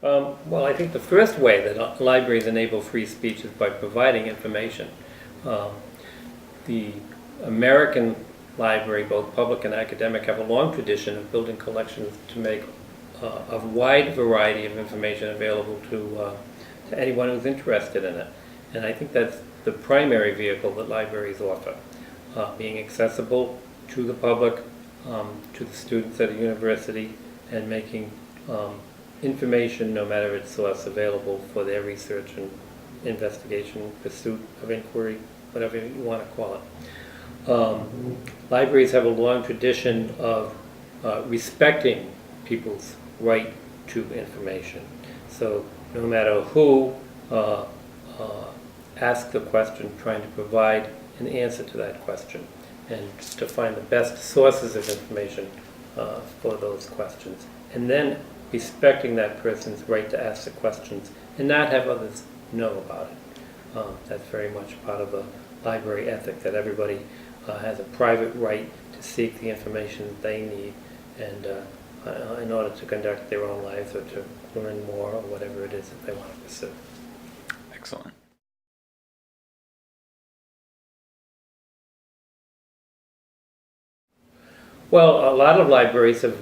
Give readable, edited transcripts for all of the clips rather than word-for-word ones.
Well, I think the first way that libraries enable free speech is by providing information. Um, the American library, both public and academic, have a long tradition of building collections to make a wide variety of information available to anyone who's interested in it. And I think that's the primary vehicle that libraries offer, being accessible to the public, to the students at a university, and making information, no matter its source, available for their research and investigation, pursuit of inquiry, whatever you want to call it. Libraries have a long tradition of respecting people's right to information. So no matter who asks a question, trying to provide an answer to that question and to find the best sources of information for those questions. And then respecting that person's right to ask the questions and not have others know about it. That's very much part of the library ethic, that everybody has a private right to seek the information that they need and in order to conduct their own lives or to learn more or whatever it is that they want to pursue. Excellent. Well, a lot of libraries have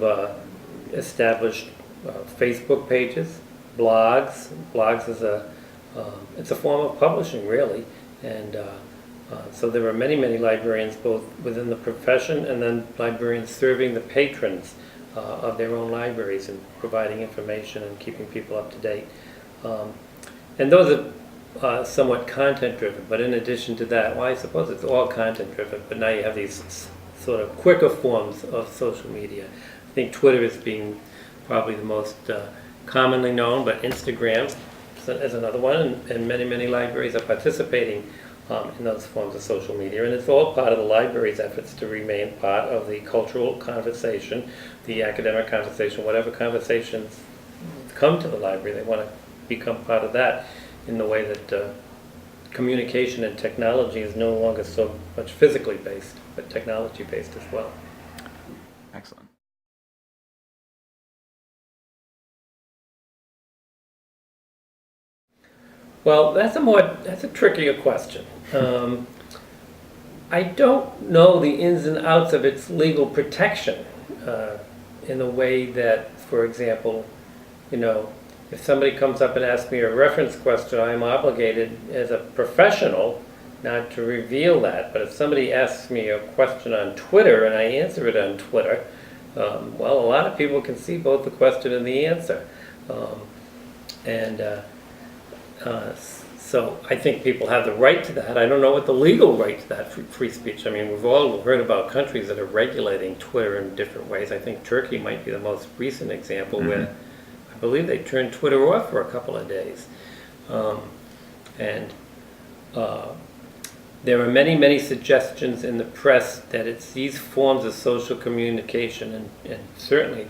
established Facebook pages, blogs. Blogs is it's a form of publishing, really, and so there are many librarians both within the profession and then librarians serving the patrons of their own libraries and providing information and keeping people up to date. And those are somewhat content driven, but in addition to that, well, I suppose it's all content driven, but now you have these sort of quicker forms of social media. I think Twitter is being probably the most commonly known, but Instagram is another one, and many libraries are participating in those forms of social media, and it's all part of the library's efforts to remain part of the cultural conversation, the academic conversation, whatever conversations come to the library, they want to become part of that in the way that communication and technology is no longer so much physically based, but technology based as well. Excellent. Well, that's a trickier question. I don't know the ins and outs of its legal protection in the way that, for example, if somebody comes up and asks me a reference question, I'm obligated as a professional not to reveal that. But if somebody asks me a question on Twitter and I answer it on Twitter, well, a lot of people can see both the question and the answer. So I think people have the right to that. I don't know what the legal right to that free speech. I mean, we've all heard about countries that are regulating Twitter in different ways. I think Turkey might be the most recent example where I believe they turned Twitter off for a couple of days. There are many suggestions in the press that it's these forms of social communication, and certainly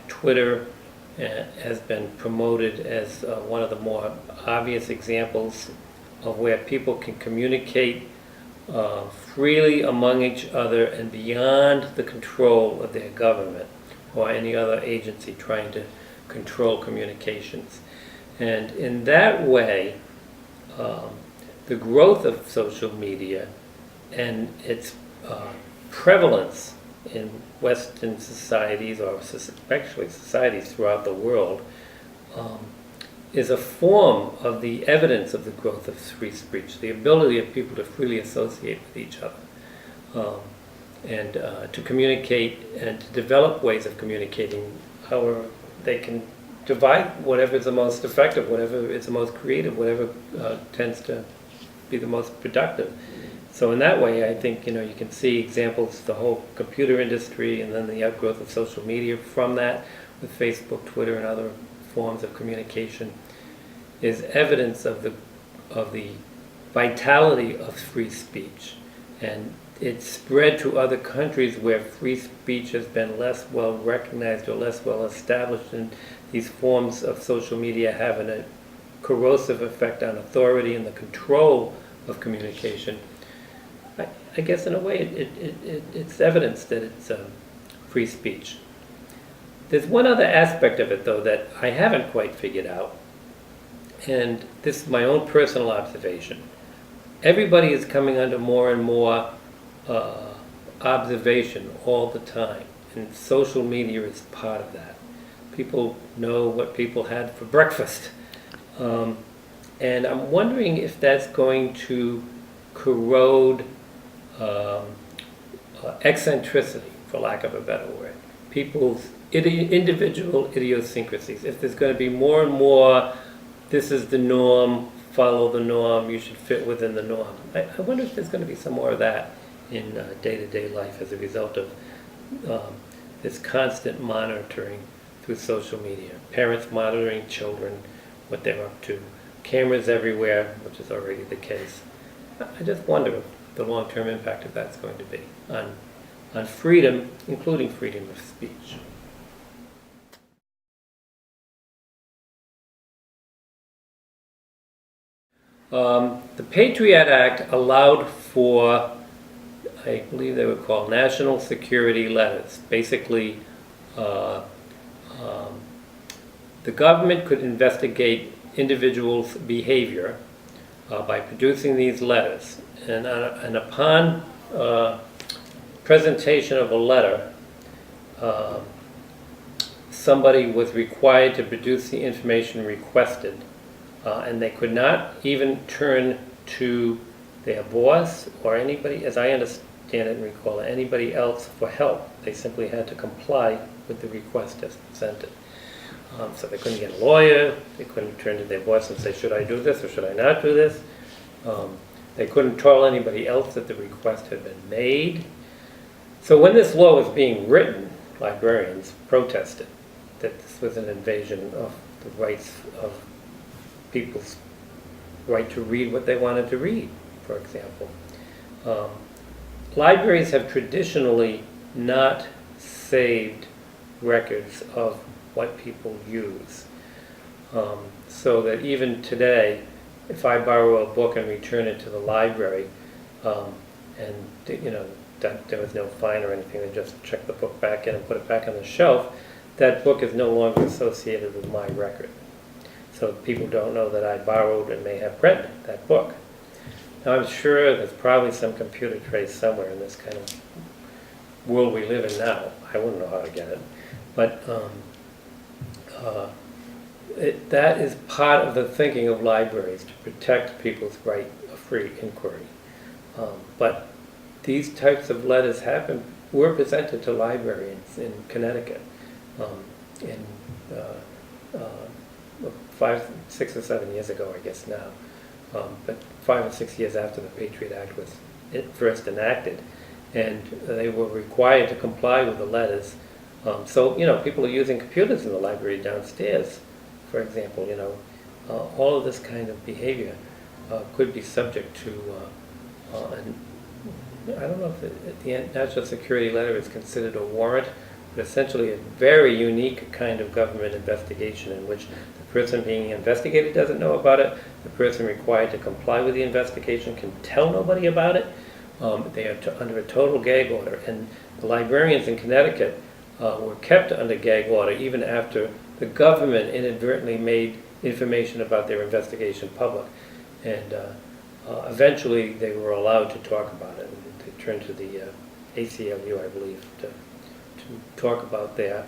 Twitter has been promoted as one of the more obvious examples of where people can communicate freely among each other and beyond the control of their government or any other agency trying to control communications. And in that way, the growth of social media and its prevalence in Western societies, or especially societies throughout the world, is a form of the evidence of the growth of free speech, the ability of people to freely associate with each other, and to communicate and to develop ways of communicating, however they can divide whatever is the most effective, whatever is the most creative, whatever tends to be the most productive. So in that way, I think you can see examples, the whole computer industry, and then the outgrowth of social media from that, with Facebook, Twitter, and other forms of communication, is evidence of the vitality of free speech, and it's spread to other countries where free speech has been less well recognized or less well established, and these forms of social media have a corrosive effect on authority and the control of communication. I guess in a way it's evidence that it's free speech. There's one other aspect of it, though, that I haven't quite figured out, and this is my own personal observation. Everybody is coming under more and more observation all the time, and social media is part of that. People know what people had for breakfast. And I'm wondering if that's going to corrode eccentricity, for lack of a better word. People's individual idiosyncrasies. If there's going to be more and more, this is the norm, follow the norm, you should fit within the norm. I wonder if there's going to be some more of that in day-to-day life as a result of this constant monitoring through social media. Parents monitoring children, what they're up to, cameras everywhere, which is already the case. I just wonder what the long-term impact of that's going to be on freedom, including freedom of speech. The Patriot Act allowed for, I believe they were called national security letters. Basically, the government could investigate individuals' behavior by producing these letters. And upon presentation of a letter, somebody was required to produce the information requested, and they could not even turn to their boss or anybody, as I understand it and recall it, anybody else for help. They simply had to comply with the request as presented. So they couldn't get a lawyer, they couldn't turn to their boss and say, should I do this or should I not do this? They couldn't tell anybody else that the request had been made. So when this law was being written, librarians protested that this was an invasion of the rights of people's right to read what they wanted to read, for example. Libraries have traditionally not saved records of what people use. So that even today, if I borrow a book and return it to the library, and that there was no fine or anything, they just check the book back in and put it back on the shelf, that book is no longer associated with my record. So people don't know that I borrowed and may have read that book. Now I'm sure there's probably some computer trace somewhere in this kind of world we live in now. I wouldn't know how to get it. But that is part of the thinking of libraries, to protect people's right of free inquiry. But these types of letters were presented to librarians in Connecticut in 5, 6 or 7 years ago, I guess now. But 5 or 6 years after the Patriot Act was first enacted, and they were required to comply with the letters. So people are using computers in the library downstairs, for example. All of this kind of behavior could be subject to. I don't know if the national security letter is considered a warrant, but essentially a very unique kind of government investigation in which the person being investigated doesn't know about it, the person required to comply with the investigation can tell nobody about it. They are under a total gag order, and the librarians in Connecticut were kept under gag order even after the government inadvertently made information about their investigation public. And eventually they were allowed to talk about it. They turned to the ACLU, I believe, to talk about their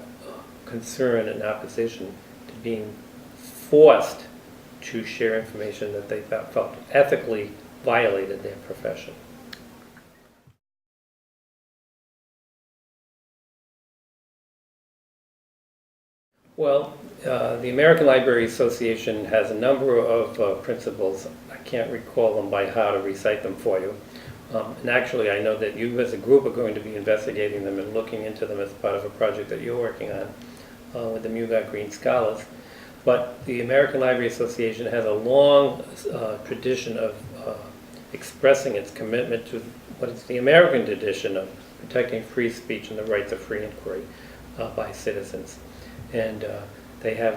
concern and opposition to being forced to share information that they felt ethically violated their profession. Well, the American Library Association has a number of principles. I can't recall them by heart or recite them for you. And actually, I know that you as a group are going to be investigating them and looking into them as part of a project that you're working on with the Mugat Green Scholars. But the American Library Association has a long tradition of expressing its commitment to what is the American tradition of protecting free speech and the rights of free inquiry by citizens. And they have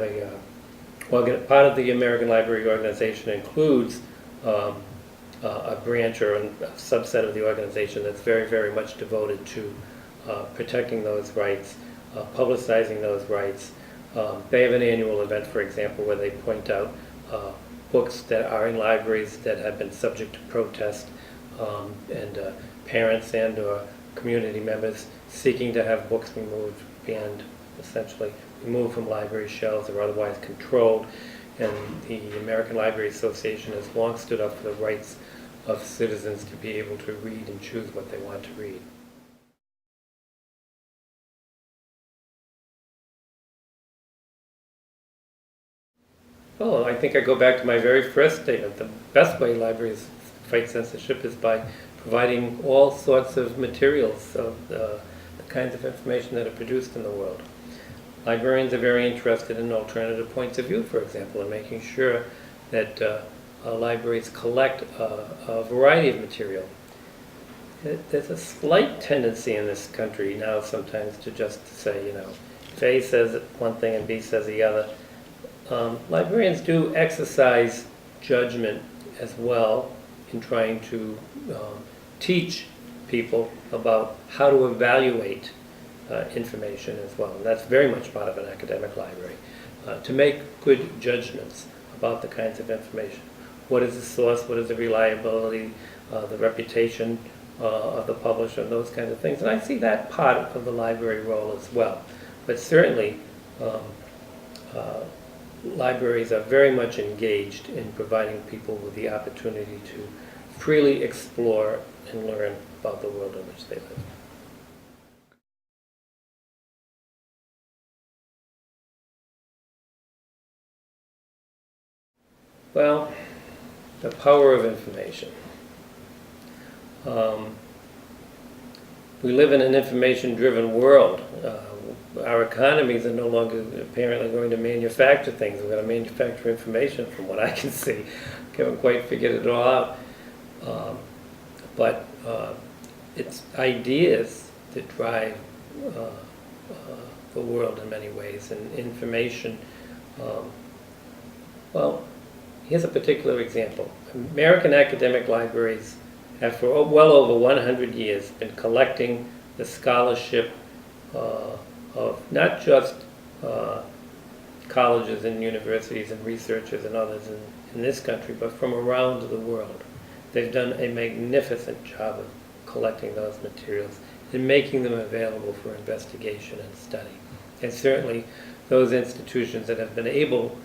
part of the American Library Organization includes a branch or a subset of the organization that's very, very much devoted to protecting those rights, publicizing those rights. They have an annual event, for example, where they point out books that are in libraries that have been subject to protest, and parents and or community members seeking to have books removed, banned, essentially removed from library shelves or otherwise controlled. And the American Library Association has long stood up for the rights of citizens to be able to read and choose what they want to read. Oh, I think I go back to my very first statement. The best way libraries fight censorship is by providing all sorts of materials of the kinds of information that are produced in the world. Librarians are very interested in alternative points of view, for example, and making sure that libraries collect a variety of material. There's a slight tendency in this country now sometimes to just say, if A says one thing and B says the other. Librarians do exercise judgment as well in trying to teach people about how to evaluate information as well. And that's very much part of an academic library, to make good judgments about the kinds of information. What is the source? What is the reliability? The reputation of the publisher, and those kinds of things. And I see that part of the library role as well. But certainly, libraries are very much engaged in providing people with the opportunity to freely explore and learn about the world in which they live. Well, the power of information. We live in an information-driven world. Our economies are no longer apparently going to manufacture things. We're going to manufacture information, from what I can see. I haven't quite figured it all out. But it's ideas that drive the world in many ways, and information. Well, here's a particular example. American academic libraries have for well over 100 years been collecting the scholarship of not just colleges and universities and researchers and others in this country, but from around the world. They've done a magnificent job of collecting those materials and making them available for investigation and study. And certainly those institutions that have been able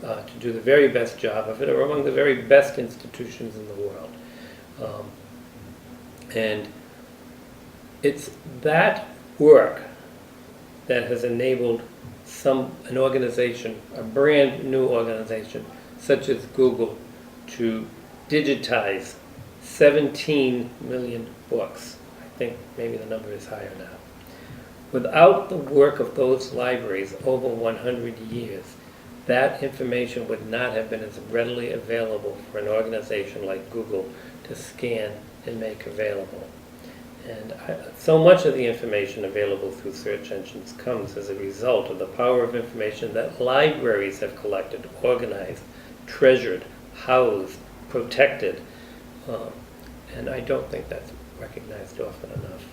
to do the very best job of it are among the very best institutions in the world. And it's that work that has enabled an organization, a brand new organization, such as Google, to digitize 17 million books. I think maybe the number is higher now. Without the work of those libraries over 100 years, that information would not have been as readily available for an organization like Google to scan and make available. And so much of the information available through search engines comes as a result of the power of information that libraries have collected, organized, treasured, housed, protected. And I don't think that's recognized often enough.